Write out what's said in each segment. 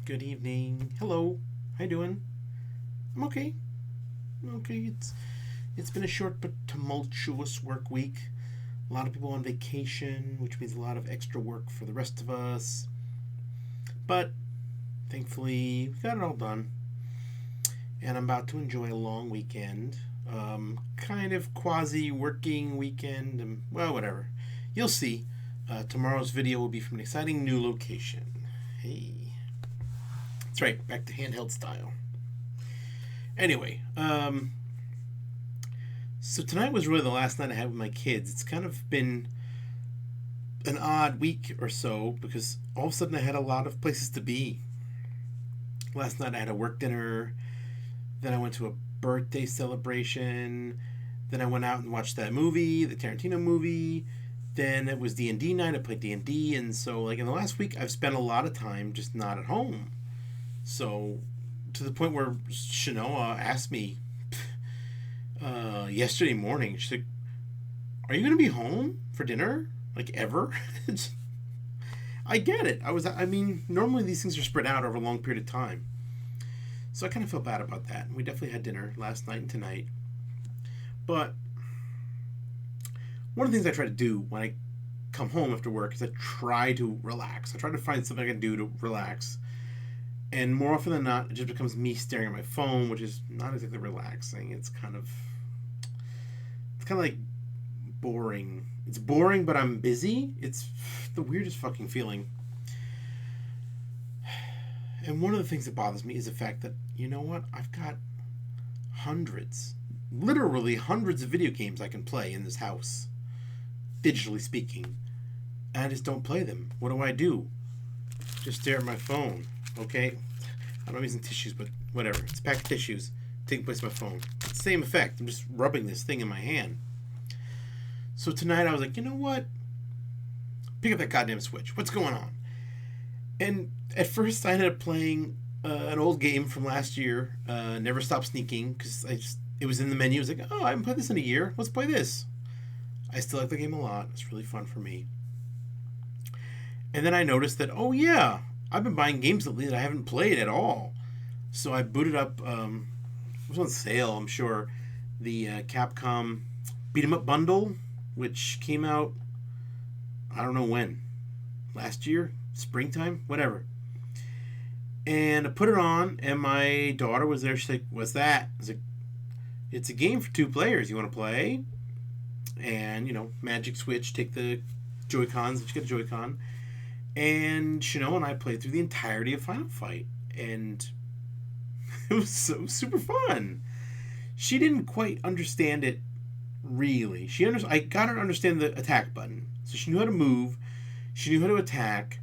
Good evening. Hello. How you doing? I'm okay. I'm okay. It's been a short but tumultuous work week. A lot of people on vacation, which means a lot of extra work for the rest of us. But thankfully, we got it all done. And I'm about to enjoy a long weekend. Kind of quasi working weekend. Well, whatever. You'll see. Tomorrow's video will be from an exciting new location. Hey. That's right, back to handheld style. Anyway, so tonight was really the last night I had with my kids. It's kind of been an odd week or so because all of a sudden I had a lot of places to be. Last night I had a work dinner, then I went to a birthday celebration, then I went out and watched that movie, the Tarantino movie. Then it was D&D night. I played D&D, and so like in the last week I've spent a lot of time just not at home. So, to the point where Shanoa asked me yesterday morning, she's like, "Are you gonna be home for dinner? Like ever?" I get it. I mean, normally these things are spread out over a long period of time, so I kind of felt bad about that. We definitely had dinner last night and tonight, but one of the things I try to do when I come home after work is I try to relax. I try to find something I can do to relax. And more often than not, it just becomes me staring at my phone, which is not exactly relaxing. It's kind of like boring. It's boring, but I'm busy. It's the weirdest fucking feeling. And one of the things that bothers me is the fact that, you know what? I've got hundreds, literally hundreds of video games I can play in this house, digitally speaking. And I just don't play them. What do? Just stare at my phone. Okay? I'm using tissues, but whatever. It's a pack of tissues taking place on my phone. It's the same effect. I'm just rubbing this thing in my hand. So tonight I was like, you know what? Pick up that goddamn Switch. What's going on? And at first I ended up playing an old game from last year, Never Stop Sneaking, because it was in the menu. I was like, oh, I haven't played this in a year. Let's play this. I still like the game a lot. It's really fun for me. And then I noticed that, oh yeah, I've been buying games lately that I haven't played at all. So I booted up, it was on sale, I'm sure, the Capcom Beat 'em Up Bundle, which came out, I don't know when, last year, springtime, whatever. And I put it on, and my daughter was there. She's like, "What's that?" I was like, "It's a game for two players. You want to play?" And, Magic Switch, take the Joy-Cons, you get a Joy-Con. And Chanel and I played through the entirety of Final Fight, and it was so super fun. She didn't quite understand it, really. I got her to understand the attack button, so she knew how to move. She knew how to attack.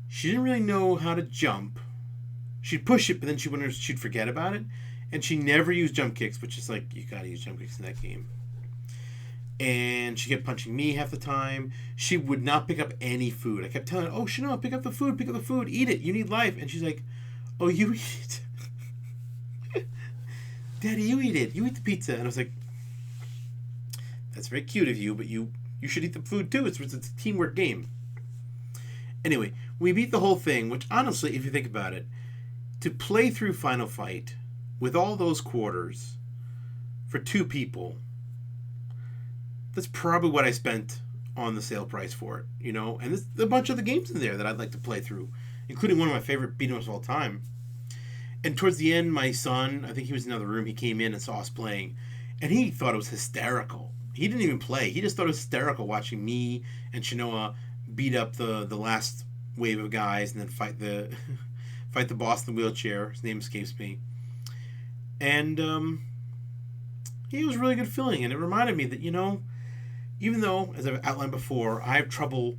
She didn't really know how to jump. She'd push it, but then she'd forget about it, and she never used jump kicks, which is like you gotta use jump kicks in that game. And she kept punching me half the time. She would not pick up any food. I kept telling her, "Oh, Chanel, pick up the food, eat it. You need life." And she's like, "Oh, you eat it, Daddy. You eat it. You eat the pizza." And I was like, "That's very cute of you, but you should eat the food too. It's a teamwork game." Anyway, we beat the whole thing. Which honestly, if you think about it, to play through Final Fight with all those quarters for two people, that's probably what I spent on the sale price for it, And there's a bunch of the games in there that I'd like to play through, including one of my favorite beat 'em ups of all time. And towards the end, my son, I think he was in another room, he came in and saw us playing, and he thought it was hysterical. He didn't even play. He just thought it was hysterical watching me and Shanoa beat up the last wave of guys and then fight the fight the boss in the wheelchair. His name escapes me. And it was a really good feeling, and it reminded me that, even though, as I've outlined before, I have trouble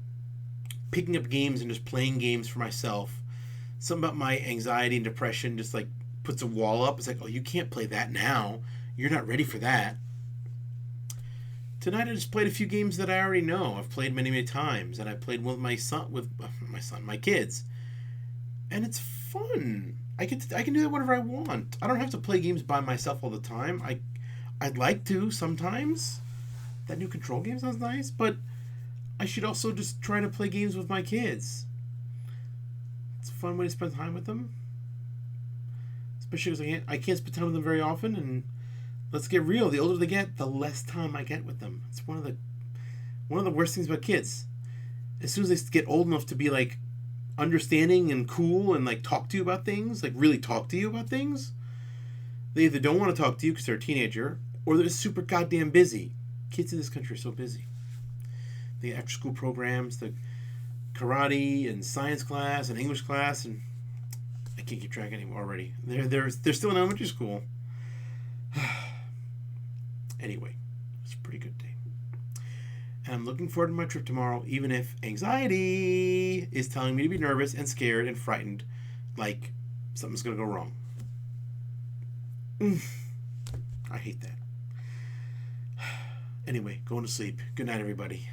picking up games and just playing games for myself, something about my anxiety and depression just like puts a wall up. It's like, oh, you can't play that now. You're not ready for that. Tonight I just played a few games that I already know. I've played many, many times, and I played with my kids, and it's fun. I can do that whatever I want. I don't have to play games by myself all the time. I'd like to sometimes. That new Control game sounds nice, but I should also just try to play games with my kids. It's a fun way to spend time with them. Especially because I can't spend time with them very often. And let's get real. The older they get, the less time I get with them. It's one of the worst things about kids. As soon as they get old enough to be like understanding and cool and like talk to you about things, like really talk to you about things, they either don't want to talk to you because they're a teenager, or they're super goddamn busy. Kids in this country are so busy. The after school programs, the karate and science class and English class, and I can't keep track anymore already. They're still in elementary school. Anyway, it's a pretty good day. And I'm looking forward to my trip tomorrow, even if anxiety is telling me to be nervous and scared and frightened, like something's going to go wrong. I hate that. Anyway, going to sleep. Good night, everybody.